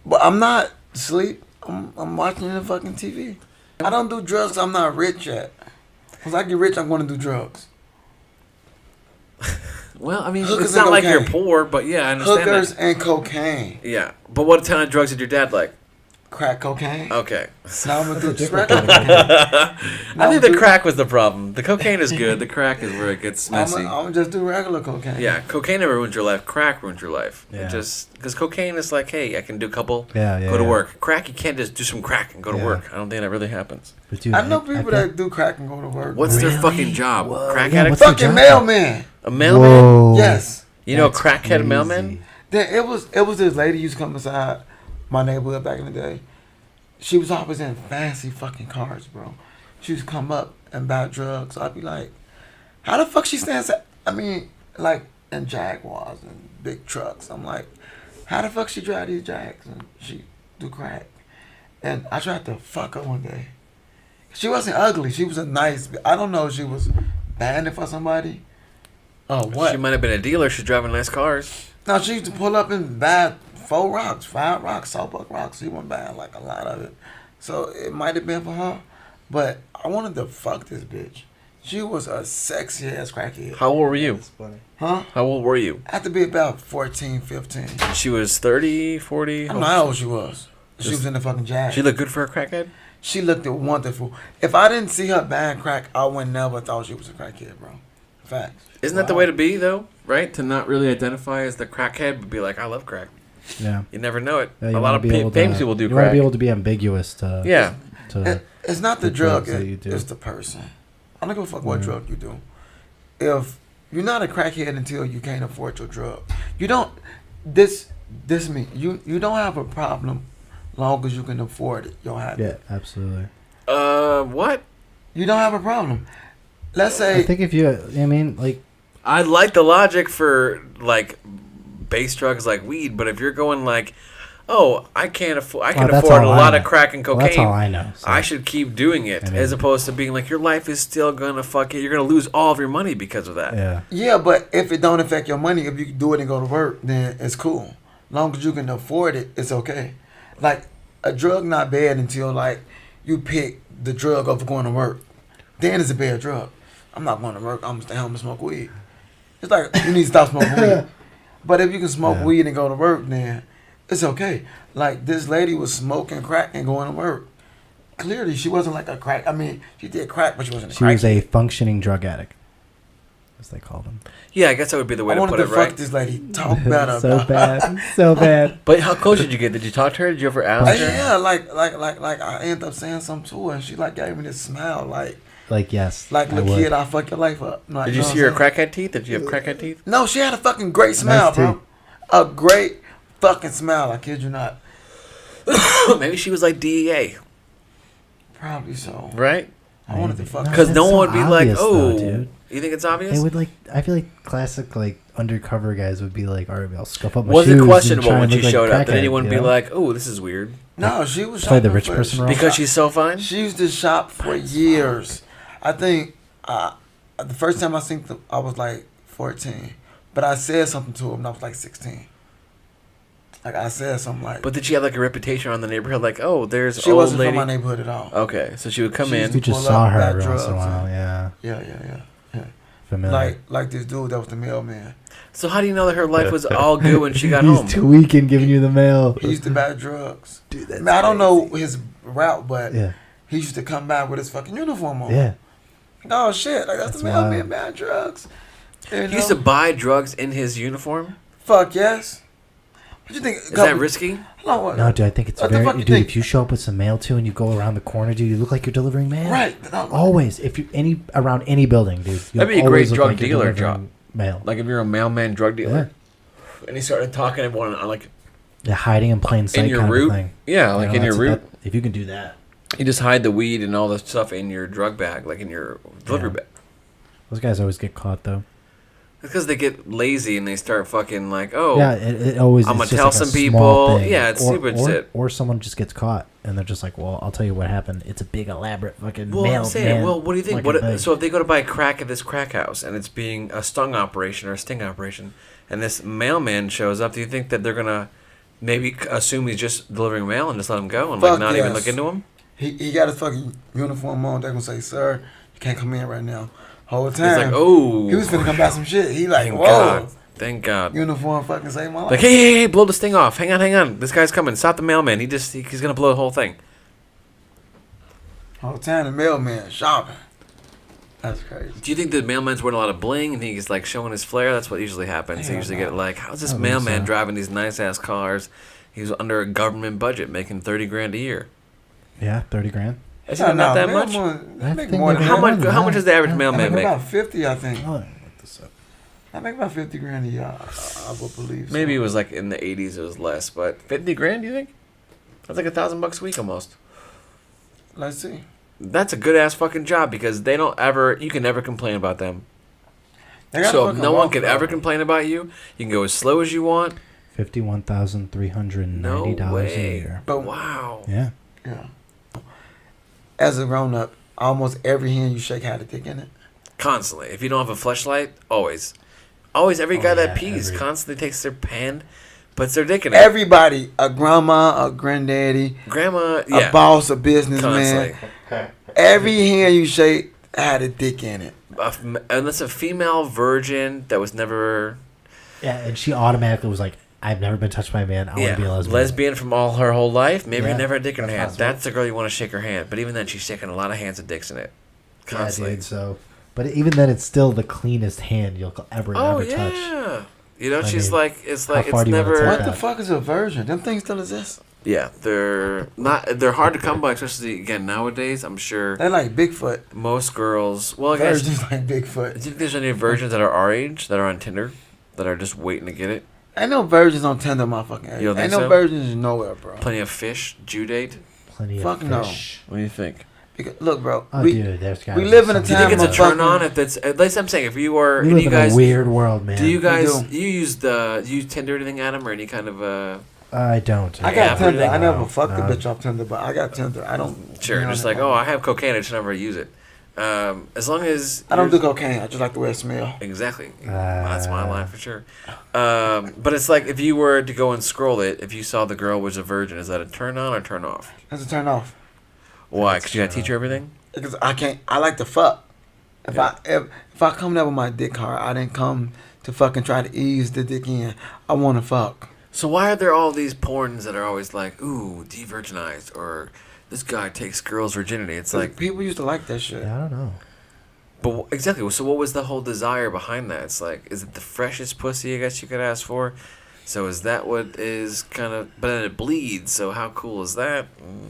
But I'm not asleep. I'm watching the fucking TV. I don't do drugs. I'm not rich yet. Once I get rich, I'm going to do drugs. Well, I mean, Hookers it's not like and you're cocaine. poor, but yeah, I understand Hookers that. and cocaine. Yeah, but what kind of drugs did your dad like? Crack cocaine. Okay. Now I'm going to do different crack kind of cocaine. I think the crack was the problem. The cocaine is good. The crack is where it gets I'm messy. going to just do regular cocaine. Yeah, cocaine never ruins your life. Crack ruins your life. Yeah. It just because cocaine is like, hey, I can do a couple, Yeah, go to yeah. work. Crack, you can't just do some crack and go to Yeah. work. I don't think that really happens. But dude, I know people think- that do crack and go to work. What's their Really? fucking job? Whoa, Crack yeah, addict? what's their Fucking job? mailman. A mailman? Whoa. Yes. You know, a That's crackhead crazy. mailman? Then it was this lady used to come inside my neighborhood back in the day. She was always in fancy fucking cars, bro. She used to come up and buy drugs. I'd be like, how the fuck she stands? I mean, like in Jaguars and big trucks. I'm like, how the fuck she drive these Jags and she do crack? And I tried to fuck her one day. She wasn't ugly. She was a nice. I don't know if she was banding for somebody. Oh, what? She might have been a dealer. She's driving nice cars. No, she used to pull up and buy 4 rocks, 5 rocks, Saltbuck rocks. She wasn't buying like a lot of it. So it might have been for her. But I wanted to fuck this bitch. She was a sexy ass crackhead. How old were you? That's funny. Huh? How old were you? I had to be about 14, 15. She was 30, 40? I don't know how old she was. She was in the fucking Jag. She looked good for a crackhead? She looked wonderful. If I didn't see her buying crack, I would never thought she was a crackhead, bro. Facts. Isn't that the way to be, though? Right? To not really identify as the crackhead, but be like, I love crack. Yeah. You never know it. Yeah, A you lot wanna of be able famous to- people do You crack. want to be able to be ambiguous to. Yeah. To, It's not the the drug, drugs that you do. it's the person. I don't give a fuck what Yeah. drug you do. If you're not a crackhead until you can't afford your drug, you don't. This me. You don't have a problem, long as you can afford it. You'll have yeah, it. absolutely. What? You don't have a problem. Let's I say think if you, I mean, like, I like the logic for, like, base drugs like weed, but if you're going like, oh, I can that's afford a all I lot know. of crack and well, cocaine. that's all I know. So. I should keep doing it, I mean- as opposed to being like, your life is still gonna fuck it. You're gonna lose all of your money because of that. Yeah. yeah, but if it don't affect your money, if you can do it and go to work, then it's cool. Long as you can afford it, it's okay. Like a drug not bad until like you pick the drug over going to work. Then it's a bad drug. I'm not going to work. I'm gonna stay home and smoke weed. It's like you need to stop smoking weed. But if you can smoke Yeah. weed and go to work, then it's okay. Like this lady was smoking crack and going to work. Clearly, she wasn't like a crack. I mean, she did crack, but she wasn't a She crack. was a functioning drug addict, as they called them. Yeah, I guess that would be the way I to wanted put to it, fuck right? this lady. Talk about her. So bad. So bad. But how close did you get? Did you talk to her? Did you ever ask her? Yeah, like I ended up saying something to her, and she like gave me this smile, Like, yes. like I look would. kid, I'll fuck your life up. Like, Did you know see her what I'm saying? crackhead teeth? Did you have crackhead teeth? No, she had a fucking great smile, Nice bro. teeth. A great fucking smile. I kid you not. Maybe she was like DEA, Probably so. right? I wanted to fuck. No, her. Because that's no so one would be like, obvious, oh, though, dude. you think it's obvious? They would like. I feel like classic like undercover guys would be like, all right, I'll scuff up my Was shoes it and questionable try when and she look like showed a up? Did crackhead, anyone you be know? like, oh, this is weird? No, she was Play the shopping rich for- person role? Because she's so fine? She used to shop for years. I think the first time I seen them, I was like 14. But I said something to her when I was like 16. Like I said something like. But did she have like a reputation around the neighborhood? Like, oh, there's she old wasn't lady. from my neighborhood at all. Okay, so she would come She in. used You to just pull saw up, her buy every once in a drugs while. and- Yeah. Yeah. Familiar. Like this dude that was the mailman. So how do you know that her life was all good when she got He's home? tweaking, giving you the mail. He used to buy drugs. Dude, I that's mean, I don't know crazy. his route, but Yeah. he used to come by with his fucking uniform on. Yeah. Oh shit! Like that's the That's mailman wild. buying drugs. You He used to know? buy drugs in his uniform? Fuck yes. What you think? Is that risky? No, No, dude, I think it's What the very. fuck you Dude, think? if you show up with some mail too, and you go around the corner, dude, you look like you're delivering mail. Right. No, Always, if you around any building, dude. That'd be a you'll great always look drug like you're dealer delivering job. Mail. Like if you're a mailman drug dealer. And he started talking to everyone like Yeah, hiding in plain sight in your kind route. of thing. Yeah, You like know, in your that's- route. if you can do that, You just hide the weed and all the stuff in your drug bag, like in your delivery Yeah. bag. those guys always get caught though. Because they get lazy and they start fucking like, oh, Yeah, it always. I'm it's gonna just tell like a some small people. thing. Yeah, it's stupid shit. Or someone just gets caught and they're just like, well, I'll tell you what happened. It's a big elaborate fucking Well, mail. I'm saying, man, well, what do you think? fucking thing. So if they go to buy crack at this crack house and it's being a stung operation or a sting operation, and this mailman shows up, do you think that they're gonna maybe assume he's just delivering mail and just let him go and like Fuck not even yes. look into him? He got his fucking uniform on. They're gonna say, "Sir, you can't come in right now." Whole He's time. like, oh, He was finna come buy some shit. He like, thank whoa. God, thank God. Uniform fucking saved my life. Like, hey, blow the sting off. Hang on. This guy's coming. Stop the mailman. He's gonna blow the whole thing. Whole time the mailman shopping. That's crazy. Do you think the mailman's wearing a lot of bling and he's like showing his flair? That's what usually happens. They Hell usually no. get like, how's this I don't think mailman so. driving these nice ass cars? He's under a government budget, making $30,000 a year. Yeah, 30 grand. Isn't it not that much? I make think more than maybe How that. more much? than How that. much does the average I I mailman make make? about 50, I think. Oh, let me look this up. I make about 50 grand a year. I would believe. So. Maybe it was like in the 80s. It was less, but $50,000. Do you think? That's like $1,000 a week almost. Let's see. That's a good ass fucking job because they don't ever. You can never complain about them. They got So if fucking no one walk can though. ever complain about you, you can go as slow as you want. $51,390 No a way. year. But Wow. Yeah. yeah. As a grown up, almost every hand you shake had a dick in it. Constantly. If you don't have a fleshlight, always. Always every Oh, guy that yeah, pees every- constantly takes their pen, puts their dick in it. Everybody, a grandma, a granddaddy, Grandma, yeah. a boss, a businessman. Constantly. Every hand you shake had a dick in it. Unless a female virgin that was never Yeah, and she automatically was like, I've never been touched by a man. I want to be a lesbian. from all her whole life, maybe Yeah, never had a dick in her that's hand. possible. That's the girl you want to shake her hand. But even then, she's shaking a lot of hands with dicks in it. Yeah, Constantly. dude, so. But even then, it's still the cleanest hand you'll ever touch. yeah. You know, I she's mean, like, it's how like, far it's do you wanna never. take What that? the fuck is a virgin? Them things still exist. Yeah, they're not. They're hard to come by, especially again nowadays. I'm sure They're like Bigfoot. most girls. Well, I guess. Virgins like Do Bigfoot. you think there's any virgins that are our age that are on Tinder that are just waiting to get it? Ain't no virgins on Tinder, motherfucking age. You don't think Ain't no so? virgins nowhere, bro. Plenty of fish, Jew date. Plenty Fuck of no. fish. What do you think? Because, look, bro. Oh, we, dude, there's got we live in a Do you think time it's a of turn on? fucking- If it's at least I'm saying if you were, We do live you in guys a weird world, man. do you guys do. you use Tinder or anything, Adam, or any kind of I don't. I Yeah, got Tinder. I no, never fucked no. a bitch off Tinder, but I got Tinder. I don't. sure, you know, just like I have cocaine, I just never use it. As long as I don't you're- do cocaine. I just like the way it smell. Exactly. That's my line Uh, for sure. But it's like if you were to go and scroll it, if you saw the girl was a virgin, is that a turn on or turn off? That's a turn off. Why? That's Because you got to turn teach her everything? Because I can't. I like to fuck. If Yeah. if I come there with my dick hard, I didn't come to fucking try to ease the dick in. I want to fuck. So why are there all these porns that are always like, ooh, de-virginized, or this guy takes girls' virginity? It's Like like, people used to like that shit. Yeah, I don't know. but exactly. So what was the whole desire behind that? It's like, is it the freshest pussy? I guess you could ask for. So is that what is kind of? But then it bleeds. So how cool is that?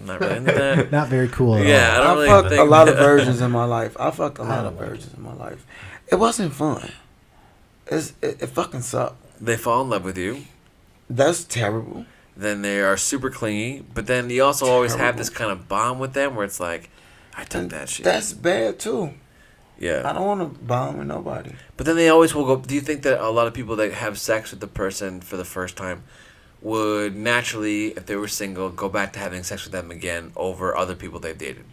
Not really into that. Not very cool at Yeah, all. I don't I really fucked think a lot of that- virgins in my life. I fucked a lot don't of like virgins in my life. It wasn't fun. It fucking sucked. They fall in love with you. That's terrible. Then they are super clingy, but then you also always have Terrible. this kind of bond with them where it's like, I took that shit. That's bad too. I Yeah. don't want to bond with nobody. But then they always will go. Do you think that a lot of people that have sex with the person for the first time would naturally, if they were single, go back to having sex with them again over other people they've dated?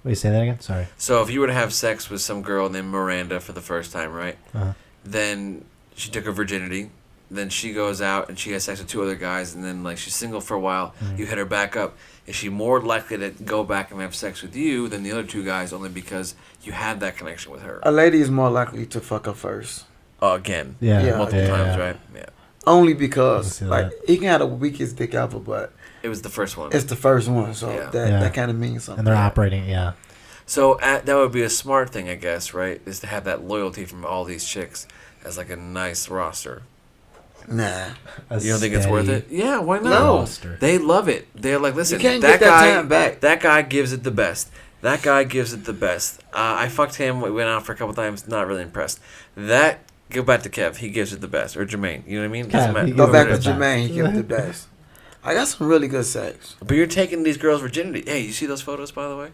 Wait, say that again? Sorry. So if you were to have sex with some girl named Miranda for the first time, right? Uh-huh. Then she took her virginity. Then she goes out and she has sex with two other guys, and then like she's single for a while. Mhm. You hit her back up. Is she more likely to go back and have sex with you than the other two guys, only because you had that connection with her? A lady is more likely to fuck her first. Again, Yeah. Yeah. multiple yeah, times, yeah. right? Yeah, Only I because can see like that. he can have the weakest dick ever, but it was the first one. it's the first one, so Yeah. that Yeah. that kind of means something. And they're Yeah. operating, yeah. So that would be a smart thing, I guess, right? Is to have that loyalty from all these chicks as like a nice roster. Nah, You don't think it's worth it? Yeah, why not? No. Roster. They love it. They're like, listen, can't that get that guy, time back. that guy gives it the best. That guy gives it the best. I fucked him. We went out for a couple times. Not really impressed. That go back to Kev. He gives it the best, or Jermaine. You know what I mean? Doesn't Kev, matter. he go gives back it to the best. Jermaine. He give the best. I got some really good sex. But you're taking these girls' virginity. Hey, you see those photos, by the way?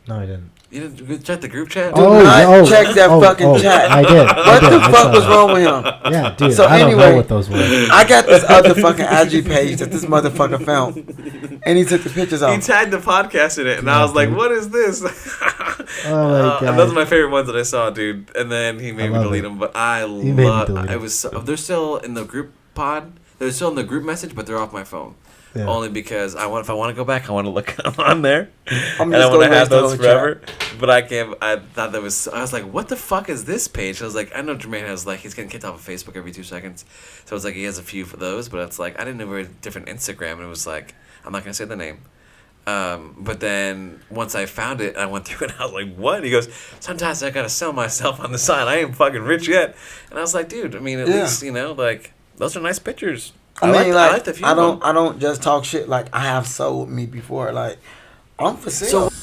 No, I didn't. You didn't check the group chat? Do not check that fucking chat. I did. What the fuck was wrong with him? Yeah, dude. So I don't anyway, know what those were. I got this other fucking IG page that this motherfucker found, and he took the pictures He off. tagged the podcast in it, and I was like, "What is this?" Oh my god. And those are my favorite ones that I saw, dude. And then he made me love delete it. them, but I He made me love. delete I 'em. was. They're still in the group pod. They're still in the group message, but they're off my phone. Yeah. Only because if I want to go back, I want to look on there, I'm and I just want to going have back to those the forever. But I can't. I thought that was. I was like, what the fuck is this page? I was like, I know Jermaine has like he's getting kicked off of Facebook every 2 seconds, so it's like he has a few for those. But it's like I didn't know we were a different Instagram, and it was like I'm not gonna say the name. But then once I found it, I went through it. And I was like, "What?" He goes, "Sometimes I gotta sell myself on the side. I ain't fucking rich yet." And I was like, "Dude, I mean, at least like those are nice pictures." I mean, like the few. I don't just talk shit. Like I have sold me before. Like I'm for sale. So